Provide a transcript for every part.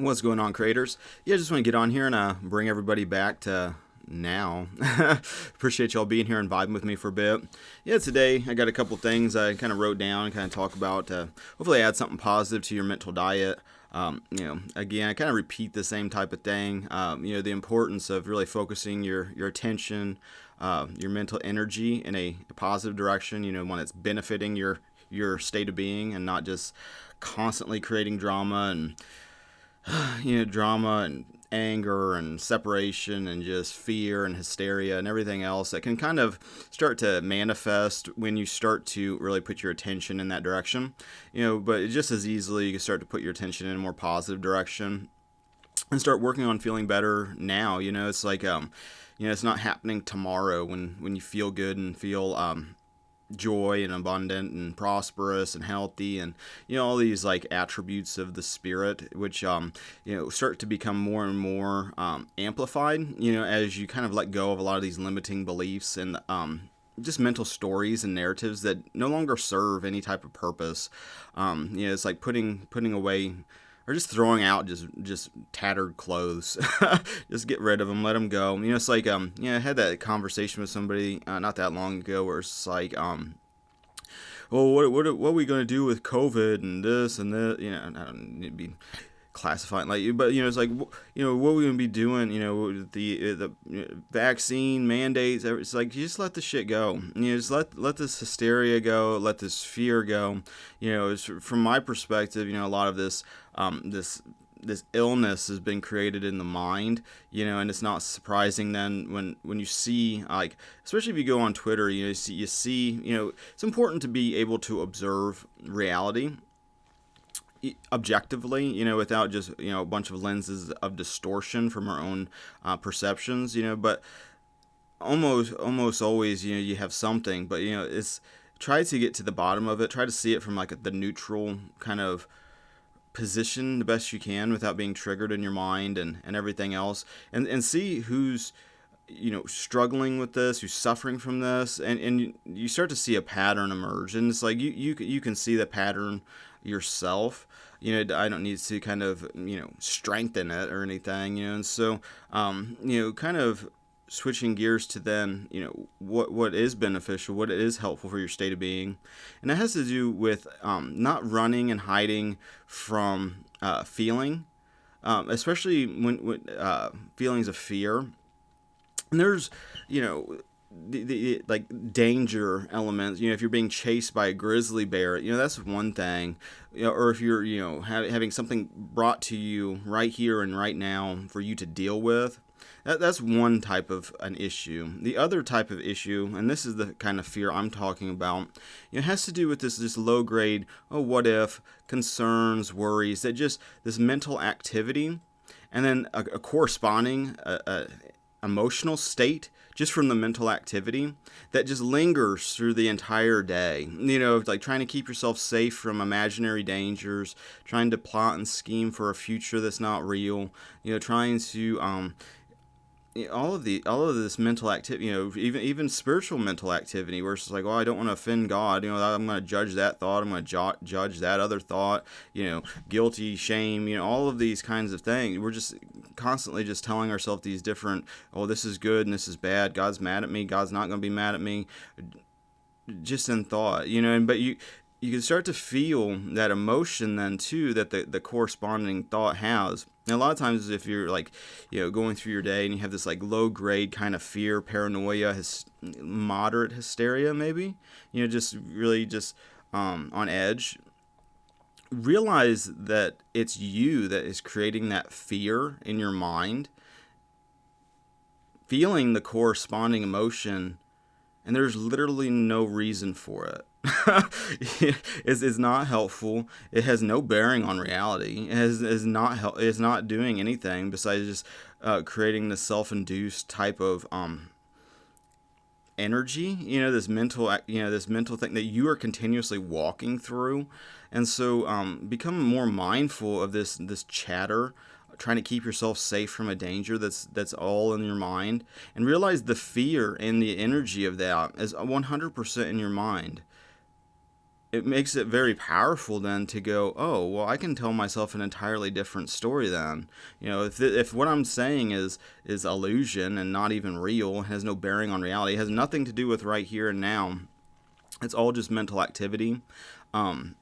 What's going on, creators? Yeah, I just want to get on here and bring everybody back to now. Appreciate y'all being here and vibing with me for a bit. Yeah, today I got a couple things I kind of wrote down and kind of talk about. Hopefully add something positive to your mental diet. Again, I kind of repeat the same type of thing. The importance of really focusing your attention, your mental energy in a positive direction, one that's benefiting your state of being and not just constantly creating drama and drama and anger and separation and just fear and hysteria and everything else that can kind of start to manifest when you start to really put your attention in that direction. But just as easily you can start to put your attention in a more positive direction and start working on feeling better now. It's like it's not happening tomorrow when you feel good and feel joy and abundant and prosperous and healthy and all these like attributes of the spirit, which start to become more and more amplified as you kind of let go of a lot of these limiting beliefs and just mental stories and narratives that no longer serve any type of purpose. It's like putting away or just throwing out just tattered clothes. Just get rid of them, let them go. It's like I had that conversation with somebody not that long ago where it's like well, what are we going to do with COVID and this and that? I don't need to be classifying like you, but it's like what are we going to be doing? The vaccine mandates. It's like you just let the shit go. Just let this hysteria go, let this fear go. It's, from my perspective, a lot of this this illness has been created in the mind, and it's not surprising then when you see, like, especially if you go on Twitter, you see, it's important to be able to observe reality objectively, without just, a bunch of lenses of distortion from our own perceptions, but almost always, you have something, but, it's try to get to the bottom of it, try to see it from like the neutral kind of position the best you can without being triggered in your mind and everything else, and see who's struggling with this, who's suffering from this, and you start to see a pattern emerge, and it's like you can see the pattern yourself. I don't need to kind of strengthen it or anything, and so kind of switching gears to then, what is beneficial, what is helpful for your state of being. And that has to do with not running and hiding from feeling, especially when feelings of fear. And there's, the like danger elements, if you're being chased by a grizzly bear, that's one thing, or if you're, having something brought to you right here and right now for you to deal with. That's one type of an issue. The other type of issue, and this is the kind of fear I'm talking about, it has to do with this low grade, what if, concerns, worries, that just this mental activity, and then a corresponding emotional state just from the mental activity that just lingers through the entire day. Like trying to keep yourself safe from imaginary dangers, trying to plot and scheme for a future that's not real, trying to all of this mental activity, even spiritual mental activity, where it's like, I don't want to offend God, I'm going to judge that thought, I'm going to judge that other thought, guilty, shame, all of these kinds of things. We're just constantly just telling ourselves these different, this is good and this is bad, God's mad at me, God's not going to be mad at me, just in thought, but you can start to feel that emotion then too that the corresponding thought has. And a lot of times if you're like, going through your day and you have this like low grade kind of fear, paranoia, moderate hysteria maybe, just really just on edge, realize that it's you that is creating that fear in your mind, feeling the corresponding emotion, and there's literally no reason for it. It's not helpful. It has no bearing on reality. It's not doing anything besides just creating this self-induced type of energy. This mental thing that you are continuously walking through, and so become more mindful of this chatter, trying to keep yourself safe from a danger that's all in your mind, and realize the fear and the energy of that is 100% in your mind. it makes it very powerful then to go, oh, well, I can tell myself an entirely different story then. If what I'm saying is illusion and not even real, has no bearing on reality, has nothing to do with right here and now, it's all just mental activity. Um,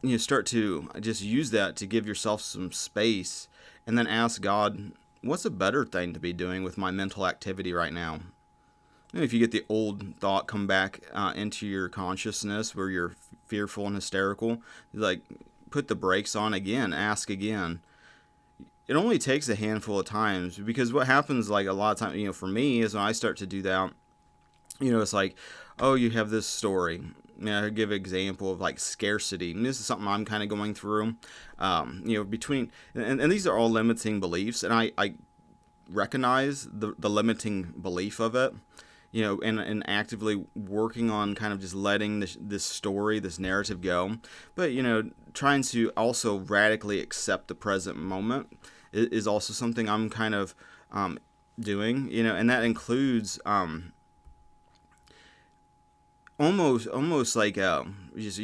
you start to just use that to give yourself some space, and then ask God, what's a better thing to be doing with my mental activity right now? If you get the old thought come back into your consciousness where you're fearful and hysterical, like, put the brakes on again, ask again. It only takes a handful of times, because what happens, like, a lot of times, for me, is when I start to do that, it's like, oh, you have this story. I give an example of, like, scarcity, and this is something I'm kind of going through. Between, and these are all limiting beliefs, and I recognize the limiting belief of it. And actively working on kind of just letting this story, this narrative go. But, trying to also radically accept the present moment is also something I'm kind of doing, and that includes almost like just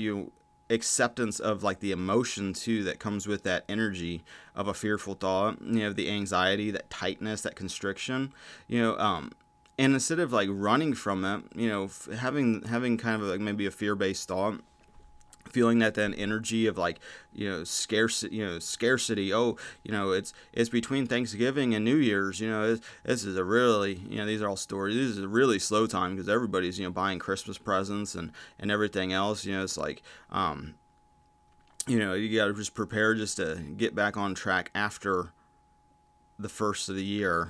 acceptance of, like, the emotion too that comes with that energy of a fearful thought, the anxiety, that tightness, that constriction, and instead of, like, running from it, having kind of, like, maybe a fear-based thought, feeling that then energy of, like, scarcity. Oh, it's between Thanksgiving and New Year's. This is a really, these are all stories. This is a really slow time because everybody's, buying Christmas presents and everything else. It's like, you got to just prepare just to get back on track after the first of the year.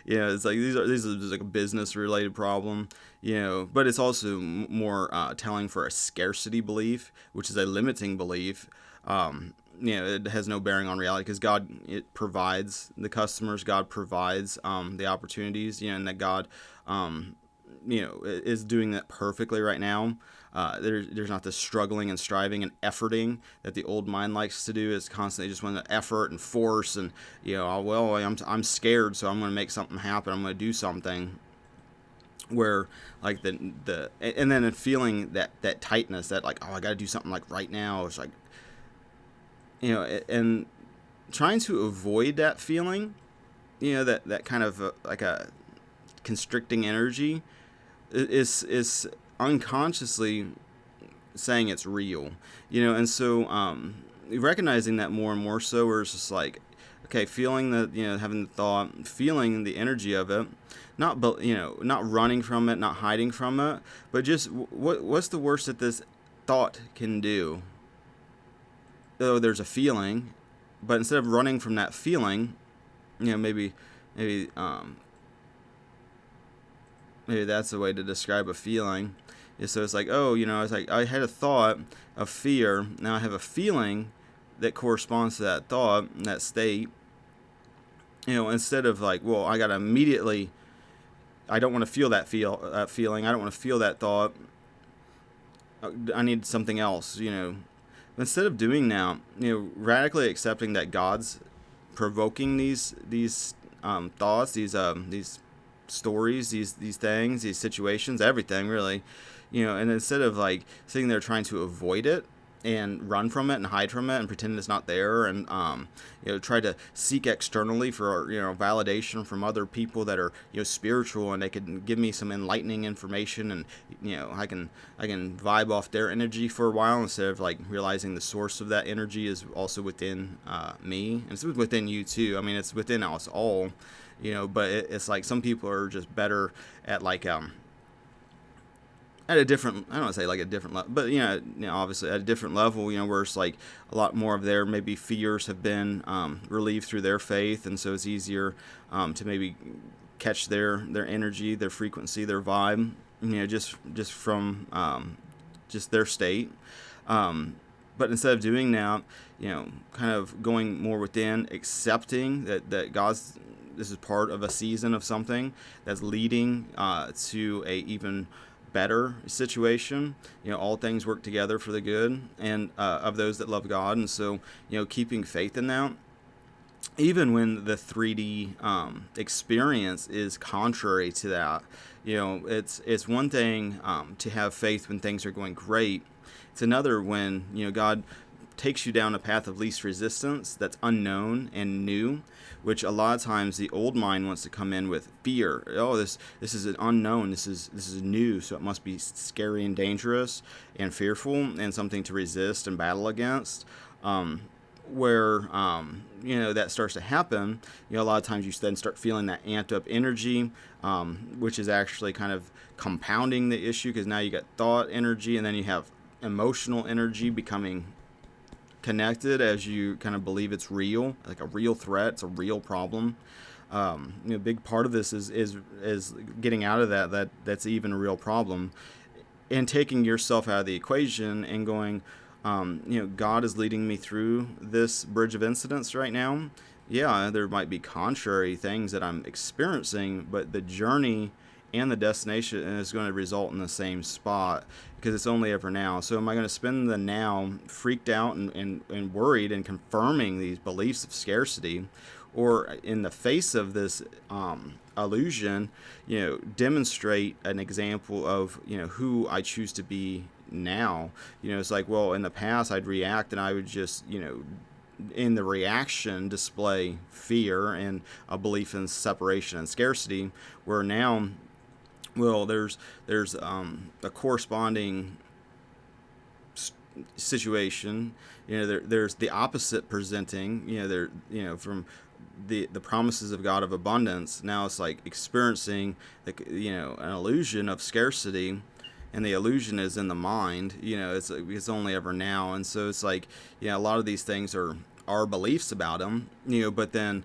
It's like these are just like a business related problem, but it's also more telling for a scarcity belief, which is a limiting belief. It has no bearing on reality, because it provides the customers, God provides the opportunities, and that God is doing that perfectly right now. There's not this struggling and striving and efforting that the old mind likes to do. It's constantly just want to effort and force, and I'm scared, so I'm going to make something happen. I'm going to do something. Where, like, and then feeling that tightness, that, like, oh, I got to do something, like, right now. It's like, and trying to avoid that feeling, that kind of like a constricting energy is unconsciously saying it's real, and so recognizing that more and more, so where it's just like, okay, feeling that, having the thought, feeling the energy of it, not running from it, not hiding from it, but just what's the worst that this thought can do? Though there's a feeling, but instead of running from that feeling, maybe maybe maybe that's the way to describe a feeling. So it's like, oh, it's like I had a thought of fear. Now I have a feeling that corresponds to that thought, that state. Instead of, like, well, I got to immediately, I don't want to feel that feeling. I don't want to feel that thought. I need something else, Instead of doing that, radically accepting that God's provoking these thoughts, these stories, these things, these situations, everything really, and instead of, like, sitting there trying to avoid it and run from it and hide from it and pretend it's not there, and try to seek externally for validation from other people that are spiritual, and they can give me some enlightening information, and I can vibe off their energy for a while, instead of, like, realizing the source of that energy is also within me, and it's within you too. I mean, it's within us all, but it's like some people are just better at, like, at a different, I don't want to say like a different level, but obviously at a different level, where it's like a lot more of their maybe fears have been relieved through their faith, and so it's easier to maybe catch their energy, their frequency, their vibe, just from just their state. But instead of doing that, kind of going more within, accepting that this is part of a season of something that's leading to a even better situation. All things work together for the good, and of those that love God. And so, keeping faith in that, even when the 3D experience is contrary to that, It's one thing to have faith when things are going great. It's another when God takes you down a path of least resistance that's unknown and new, which a lot of times the old mind wants to come in with fear. Oh, this is an unknown. This is new, so it must be scary and dangerous and fearful and something to resist and battle against. Where that starts to happen, a lot of times you then start feeling that amped up energy, which is actually kind of compounding the issue, because now you got thought energy and then you have emotional energy becoming connected as you kind of believe it's real, like a real threat, it's a real problem. A big part of this is getting out of that's even a real problem, and taking yourself out of the equation and going, God is leading me through this bridge of incidents right now. Yeah, there might be contrary things that I'm experiencing, but the journey and the destination is going to result in the same spot, because it's only ever now. So am I going to spend the now freaked out and worried and confirming these beliefs of scarcity, or in the face of this illusion, demonstrate an example of who I choose to be now? It's like, well, in the past I'd react and I would just in the reaction display fear and a belief in separation and scarcity, where now, well, there's a corresponding situation. There's the opposite presenting. From the promises of God of abundance. Now it's like experiencing an illusion of scarcity, and the illusion is in the mind. It's only ever now, and so it's like a lot of these things are our beliefs about them. But then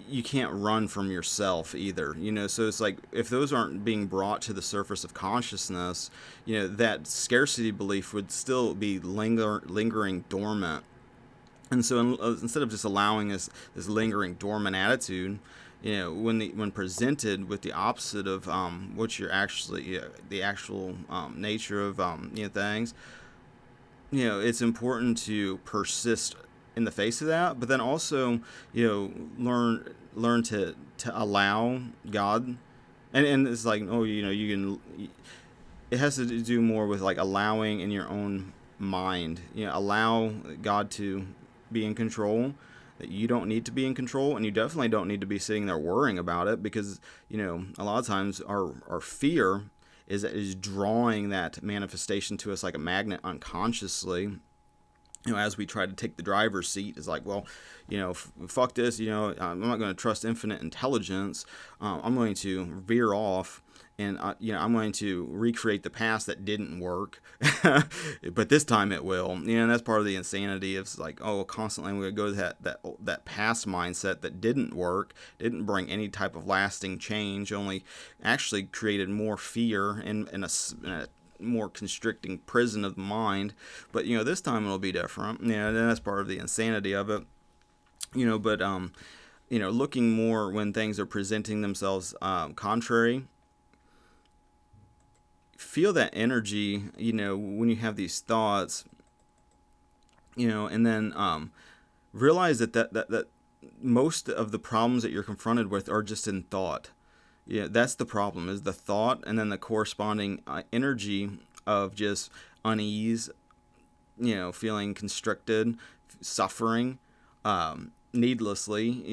you can't run from yourself either. So it's like, if those aren't being brought to the surface of consciousness, that scarcity belief would still be lingering dormant. And so instead of just allowing this lingering dormant attitude, when presented with the opposite of what you're actually, the actual nature of things, it's important to persist in the face of that, but then also learn to allow God, and it's like, oh, you can. It has to do more with like allowing in your own mind. Allow God to be in control. That you don't need to be in control, and you definitely don't need to be sitting there worrying about it, because a lot of times our fear is drawing that manifestation to us like a magnet unconsciously. As we try to take the driver's seat, is like, well, fuck this, I'm not going to trust infinite intelligence. I'm going to veer off, and I'm going to recreate the past that didn't work, but this time it will. And that's part of the insanity. It's like, oh, constantly we go to that past mindset that didn't work, didn't bring any type of lasting change, only actually created more fear and in a more constricting prison of the mind. But this time it'll be different. And that's part of the insanity of it. But looking more when things are presenting themselves contrary. Feel that energy, when you have these thoughts, and then realize that most of the problems that you're confronted with are just in thought. That's the problem, is the thought, and then the corresponding energy of just unease, feeling constricted, suffering needlessly.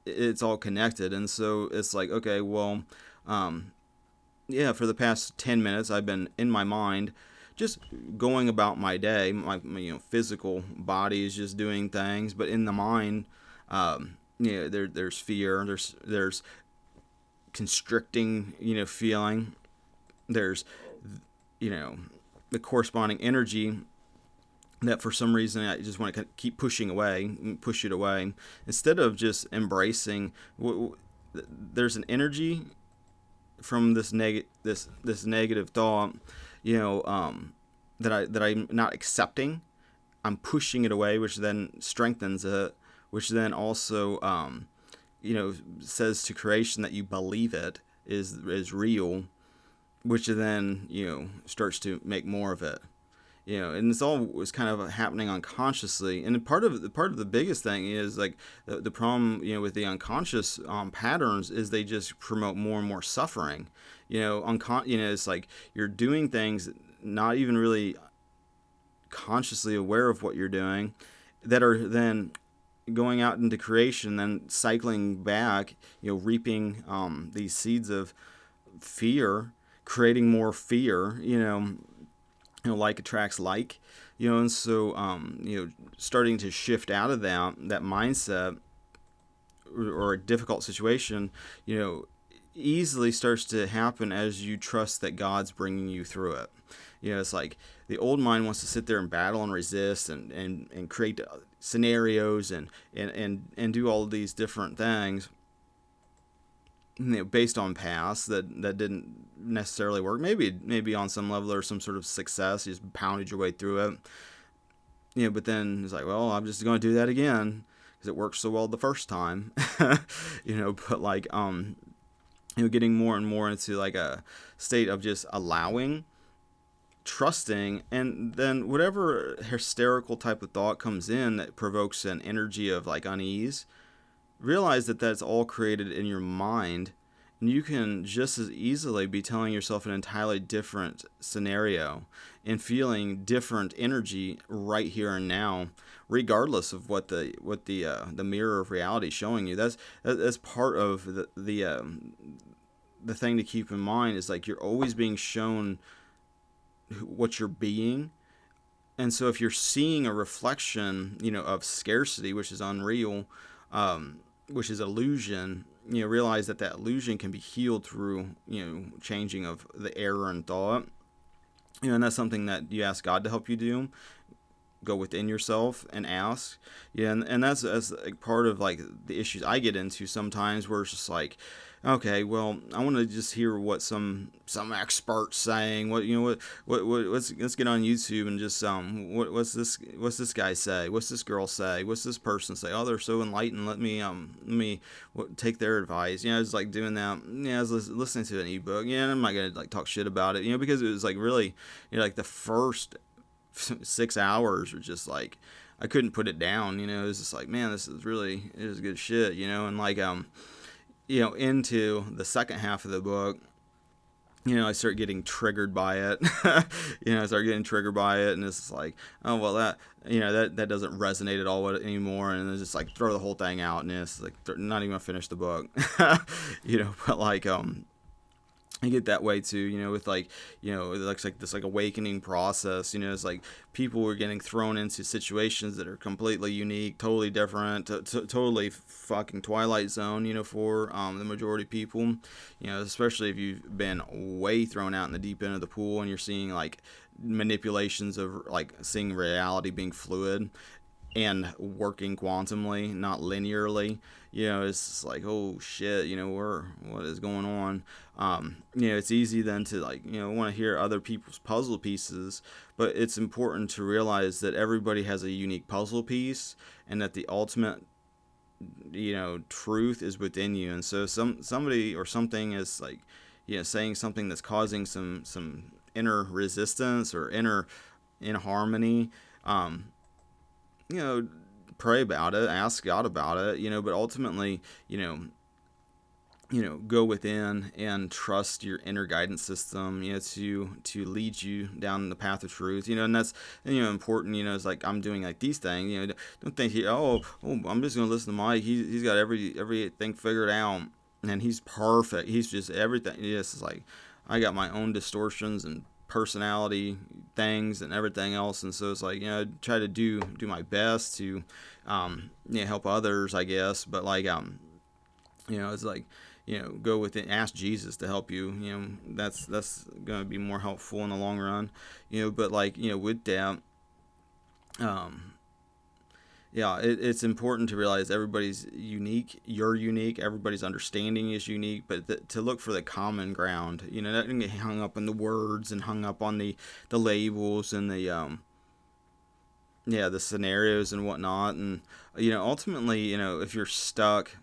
It's all connected, and so it's like, okay, well, for the past 10 minutes I've been in my mind just going about my day. My physical body is just doing things, but in the mind, there's fear, there's constricting, feeling, there's, the corresponding energy that for some reason I just want to keep push it away, instead of just embracing. There's an energy from this negative thought, that I'm not accepting. I'm pushing it away, which then strengthens it, which then also, says to creation that you believe it is real, which then, starts to make more of it. And it's all was kind of happening unconsciously. And part of the biggest thing is like the problem, with the unconscious patterns is they just promote more and more suffering. It's like you're doing things not even really consciously aware of what you're doing, that are then going out into creation, then cycling back, reaping these seeds of fear, creating more fear, like attracts like, and so, starting to shift out of that mindset, or a difficult situation, easily starts to happen as you trust that God's bringing you through it. It's like the old mind wants to sit there and battle and resist and create scenarios and do all of these different things, based on past that didn't necessarily work. Maybe on some level there's some sort of success, you just pounded your way through it. But then it's like, well, I'm just going to do that again because it worked so well the first time. But like, getting more and more into like a state of just allowing, trusting, and then whatever hysterical type of thought comes in that provokes an energy of like unease, realize that that's all created in your mind, and you can just as easily be telling yourself an entirely different scenario and feeling different energy right here and now, regardless of what the mirror of reality is showing you. That's part of the thing to keep in mind, is like you're always being shown what you're being. And so if you're seeing a reflection, of scarcity, which is unreal, which is illusion, realize that illusion can be healed through, changing of the error in thought. And that's something that you ask God to help you do. Go within yourself and ask. And that's like part of like the issues I get into sometimes, where it's just like, okay, well, I want to just hear what some expert's saying. Let's get on YouTube and just what's this guy say? What's this girl say? What's this person say? Oh, they're so enlightened. Let me take their advice. It's like doing that. I was listening to an ebook. And I'm not gonna like talk shit about it. Because it was like really, like the first 6 hours were just like, I couldn't put it down. It was just like, man, it is good shit. And like into the second half of the book, I start getting triggered by it. I start getting triggered by it, and it's just like, oh well, that doesn't resonate at all anymore, and it's just like throw the whole thing out, and it's like not even gonna finish the book. But like I get that way too, with like, it looks like this like awakening process, it's like people were getting thrown into situations that are completely unique, totally different, totally fucking Twilight Zone, for the majority of people, especially if you've been way thrown out in the deep end of the pool and you're seeing like manipulations of like seeing reality being fluid and working quantumly, not linearly. It's just like, oh shit, what is going on? It's easy then to like, want to hear other people's puzzle pieces, but it's important to realize that everybody has a unique puzzle piece, and that the ultimate, truth is within you. And so somebody or something is like, saying something that's causing some inner resistance or inner inharmony. Pray about it, ask God about it, but ultimately, go within and trust your inner guidance system, to lead you down the path of truth, and that's, important, it's like I'm doing like these things, don't think, I'm just going to listen to Mike, he's got everything figured out, and he's perfect, he's just everything. It's like, I got my own distortions and personality things and everything else, and so it's like, I try to do my best to help others, I guess, but like it's like, go with it, ask Jesus to help you, that's going to be more helpful in the long run, but like, with that, it's important to realize everybody's unique. You're unique. Everybody's understanding is unique, but to look for the common ground. Not to get hung up on the words and hung up on the labels and the the scenarios and whatnot. And ultimately, if you're stuck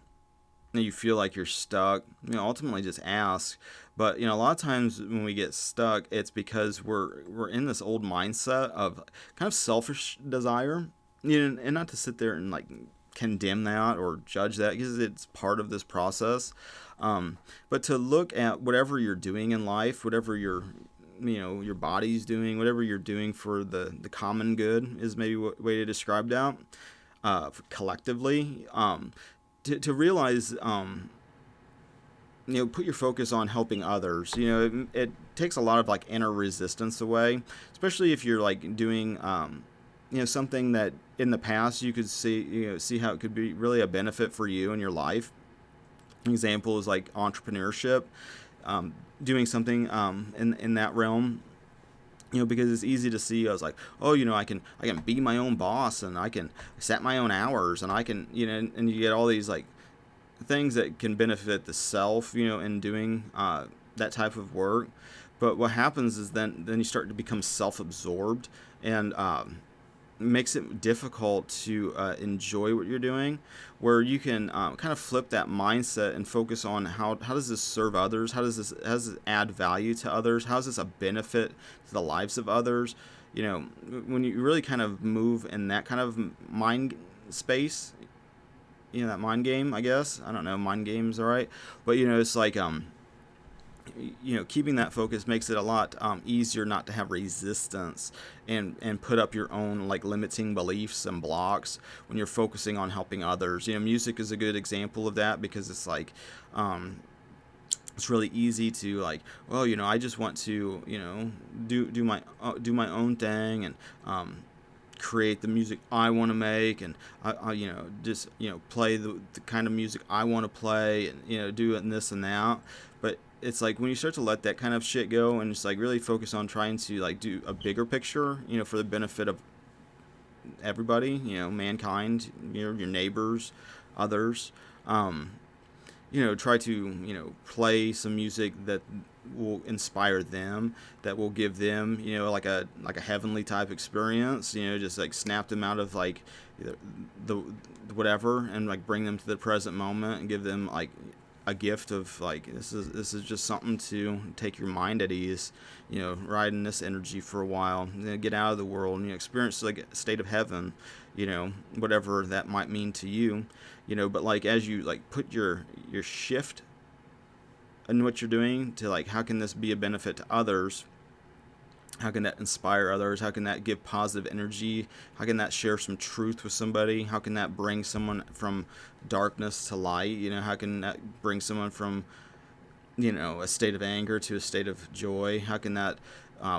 and you feel like you're stuck, ultimately just ask. But a lot of times when we get stuck, it's because we're in this old mindset of kind of selfish desire, and not to sit there and like condemn that or judge that, because it's part of this process. But to look at whatever you're doing in life, whatever your body's doing, whatever you're doing for the common good is maybe a way to describe that, collectively, to realize, put your focus on helping others. It takes a lot of like inner resistance away, especially if you're like doing, something that in the past you could see how it could be really a benefit for you in your life. An example is like entrepreneurship, doing something, in that realm. Because it's easy to see. I was like, oh, I can be my own boss, and I can set my own hours, and I can, and you get all these like things that can benefit the self, in doing, that type of work. But what happens is then you start to become self-absorbed, and makes it difficult to enjoy what you're doing, where you can kind of flip that mindset and focus on how does this serve others, how does this add value to others, how is this a benefit to the lives of others. When you really kind of move in that kind of mind space, that mind game, I guess, I don't know, mind games, all right, but it's like, keeping that focus makes it a lot easier not to have resistance, and put up your own like limiting beliefs and blocks when you're focusing on helping others. Music is a good example of that, because it's like, it's really easy to like, well, I just want to, do my own thing, and create the music I want to make, and I just play the kind of music I want to play, and do it and this and that. But it's like when you start to let that kind of shit go, and just like really focus on trying to like do a bigger picture, for the benefit of everybody, mankind, your neighbors, others. Try to play some music that will inspire them, that will give them like a heavenly type experience, just like snap them out of like the whatever, and like bring them to the present moment, and give them like a gift of like, this is just something to take your mind at ease, ride in this energy for a while, get out of the world, and experience like a state of heaven, whatever that might mean to you. But like as you like put your shift in what you're doing to like, how can this be a benefit to others, how can that inspire others, how can that give positive energy, how can that share some truth with somebody, how can that bring someone from darkness to light, how can that bring someone from a state of anger to a state of joy, how can that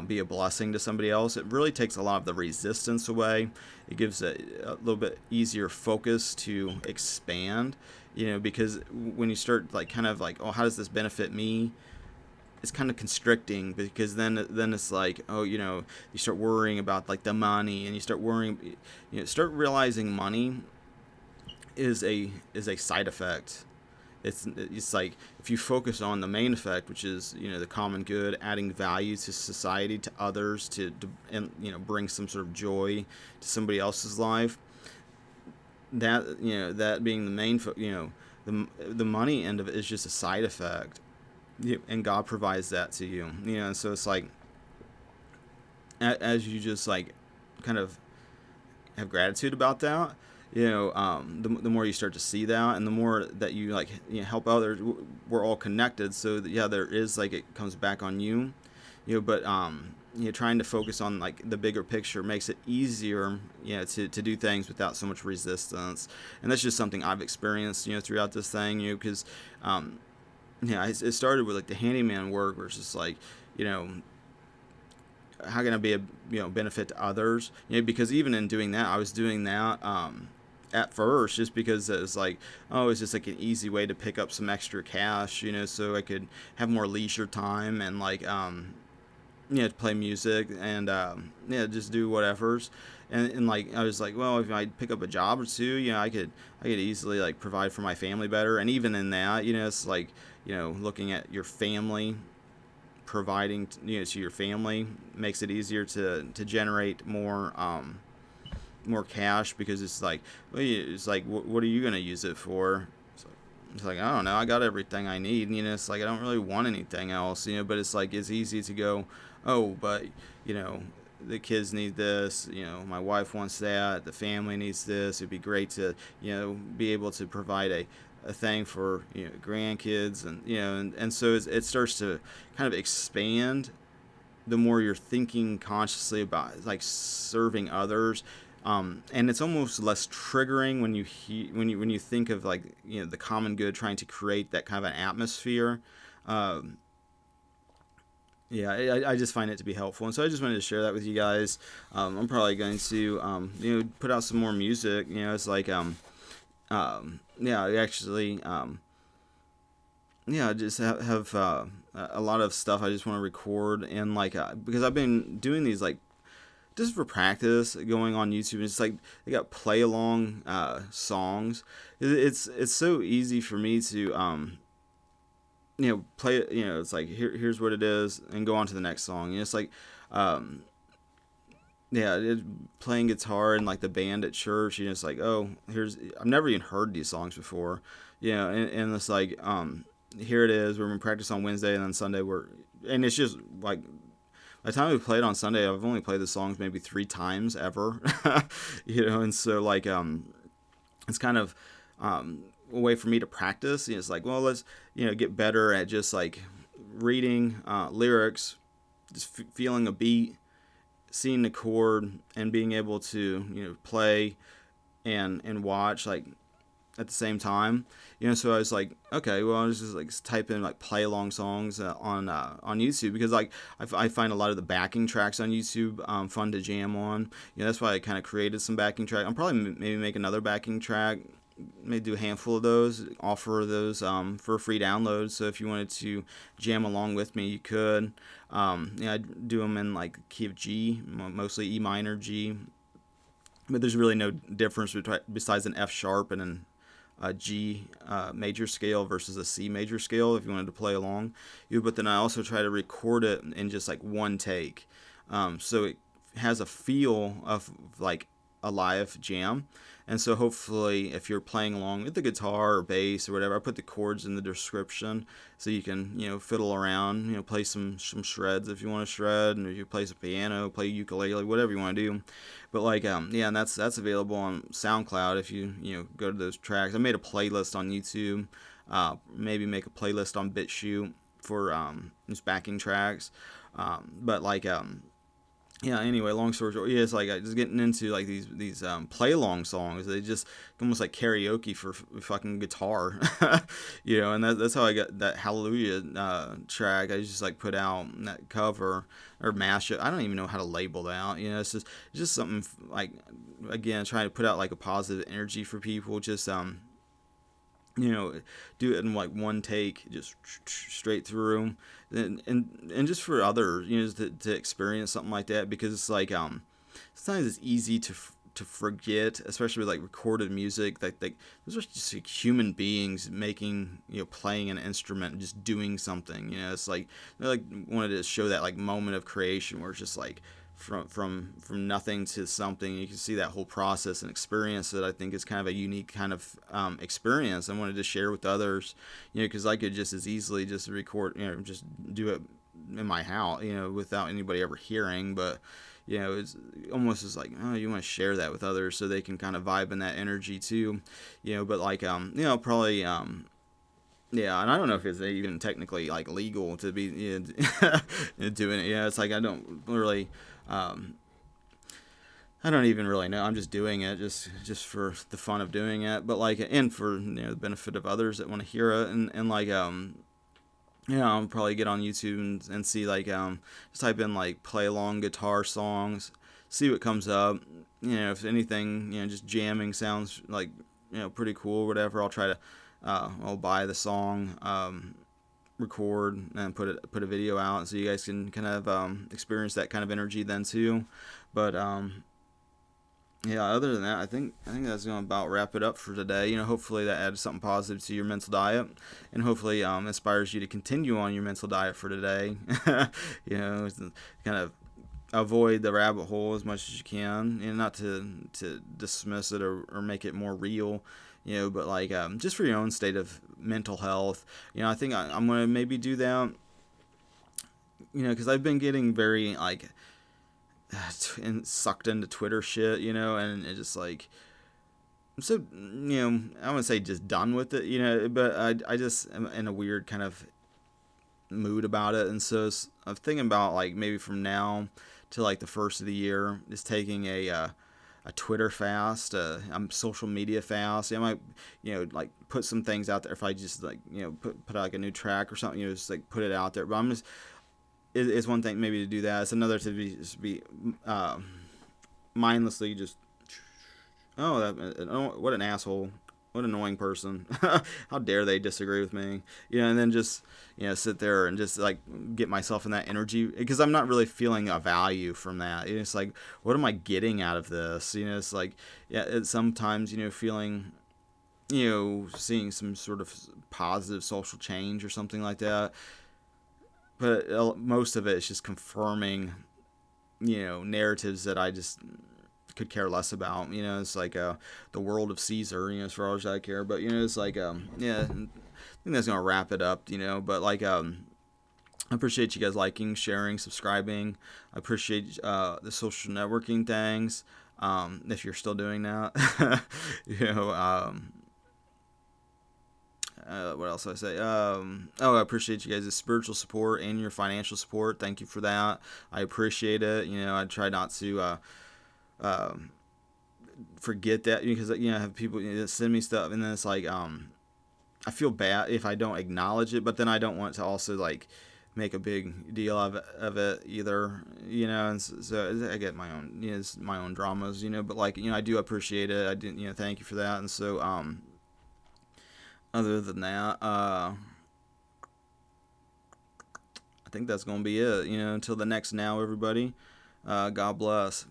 be a blessing to somebody else. It really takes a lot of the resistance away. It gives a little bit easier focus to expand, because when you start like kind of like, oh, how does this benefit me, it's kind of constricting, because then it's like, oh, you start worrying about like the money, and you start worrying, start realizing money is a side effect. It's like, if you focus on the main effect, which is the common good, adding value to society, to others, and bring some sort of joy to somebody else's life, that that being the main the money end of it is just a side effect. And God provides that to you, and so it's like, as you just like kind of have gratitude about that, the more you start to see that, and the more that you like help others, we're all connected, so that, yeah, there is like, it comes back on you, but trying to focus on like the bigger picture makes it easier, to do things without so much resistance. And that's just something I've experienced, throughout this thing, because it started with like the handyman work, where it's just like, how can I be a benefit to others? Because even in doing that, I was doing that at first just because it was like, oh, it's just like an easy way to pick up some extra cash, so I could have more leisure time, and like to play music, and just do whatever's. And like I was like, well, if I pick up a job or two, I could easily like provide for my family better. And even in that, it's like, looking at your family, providing to your family makes it easier to generate more cash, because it's like, well, it's like, what are you going to use it for? So, it's like, I don't know, I got everything I need. It's like I don't really want anything else. But it's like it's easy to go, oh, but you know, the kids need this. My wife wants that. The family needs this. It'd be great to be able to provide a thing for grandkids, and so it starts to kind of expand the more you're thinking consciously about like serving others. And it's almost less triggering when you think of like the common good, trying to create that kind of an atmosphere. um, yeah, I just find it to be helpful, and so I just wanted to share that with you guys. I'm probably going to put out some more music. It's like yeah, actually, yeah, just have a lot of stuff I just want to record, and like because I've been doing these like just for practice going on YouTube. It's like they got play along songs. It's so easy for me to play it. It's like here's what it is, and go on to the next song. It's like um, yeah, playing guitar and like the band at church. It's like, oh, here's I've never even heard these songs before. And it's like here it is. We're gonna practice on Wednesday, and then Sunday and it's just like by the time we played on Sunday, I've only played the songs maybe 3 times ever. And so like it's kind of a way for me to practice. It's like, well, let's get better at just like reading lyrics, just feeling a beat, seeing the chord, and being able to play and watch like at the same time. So I was like, okay, well, I was just like type in like play along songs on YouTube, because like I find a lot of the backing tracks on YouTube fun to jam on. That's why I kind of created some backing track. I'm probably maybe make another backing track, maybe do a handful of those, offer those for a free download. So if you wanted to jam along with me, you could. I do them in like key of G, mostly E minor, G, but there's really no difference besides an F sharp and a G major scale versus a C major scale if you wanted to play along. But then I also try to record it in just like one take, so it has a feel of like a live jam. And so hopefully if you're playing along with the guitar or bass or whatever, I put the chords in the description so you can fiddle around, play some shreds if you want to shred, and if you play some piano, play ukulele, whatever you want to do. But like yeah, and that's available on SoundCloud if you go to those tracks. I made a playlist on YouTube, maybe make a playlist on BitChute for just backing tracks. But like yeah, anyway, long story short, yeah, it's like I just getting into like these play along songs. They just almost like karaoke for fucking guitar. And that's how I got that Hallelujah track. I just like put out that cover or mashup. I don't even know how to label that. It's just something like, again, trying to put out like a positive energy for people. Just do it in like one take, just straight through, and just for others, to experience something like that, because it's like sometimes it's easy to forget, especially with like recorded music, that like those are just like human beings making, playing an instrument and just doing something. It's like they like wanted to show that like moment of creation where it's just like from nothing to something. You can see that whole process and experience that I think is kind of a unique kind of experience I wanted to share with others, because I could just as easily just record, just do it in my house, without anybody ever hearing. But it's almost as like, oh, you want to share that with others so they can kind of vibe in that energy too. But like probably yeah, and I don't know if it's even technically like legal to be doing it. It's like I don't really I don't even really know. I'm just doing it just for the fun of doing it, but like, and for the benefit of others that want to hear it. And like I'll probably get on YouTube and see like just type in like play along guitar songs, see what comes up. If anything, just jamming sounds like pretty cool or whatever, I'll try to I'll buy the song, record, and put a video out so you guys can kind of experience that kind of energy then too. But yeah, other than that, I think that's going to about wrap it up for today. Hopefully that added something positive to your mental diet, and hopefully inspires you to continue on your mental diet for today. Kind of avoid the rabbit hole as much as you can, and not to dismiss it or make it more real. but like just for your own state of mental health, I think I'm gonna maybe do that, because I've been getting very like and sucked into Twitter shit, and it just like I'm so I wouldn't say just done with it, but I just am in a weird kind of mood about it, and so I'm thinking about like maybe from now to like the first of the year, just taking a Twitter fast, I'm social media fast. I might, like put some things out there if I just like, put out like a new track or something, just like put it out there. But I'm just, it's one thing maybe to do that. It's another to be mindlessly just, oh, what an asshole. What an annoying person. How dare they disagree with me? And then just, sit there and just like get myself in that energy because I'm not really feeling a value from that. It's like, what am I getting out of this? It's like, yeah, it's sometimes, feeling, seeing some sort of positive social change or something like that. But most of it is just confirming, narratives that I just could care less about. It's like the world of Caesar, as far as I care. But it's like yeah, I think that's gonna wrap it up. But like I appreciate you guys liking, sharing, subscribing. I appreciate the social networking things. If you're still doing that, you know. What else do I say? I appreciate you guys' spiritual support and your financial support. Thank you for that. I appreciate it. I try not to forget that because I have people send me stuff and then it's like I feel bad if I don't acknowledge it, but then I don't want to also like make a big deal of it either, and so I get my own my own dramas, but like I do appreciate it. I didn't thank you for that. And so other than that, I think that's gonna be it. Until the next now, everybody. God bless.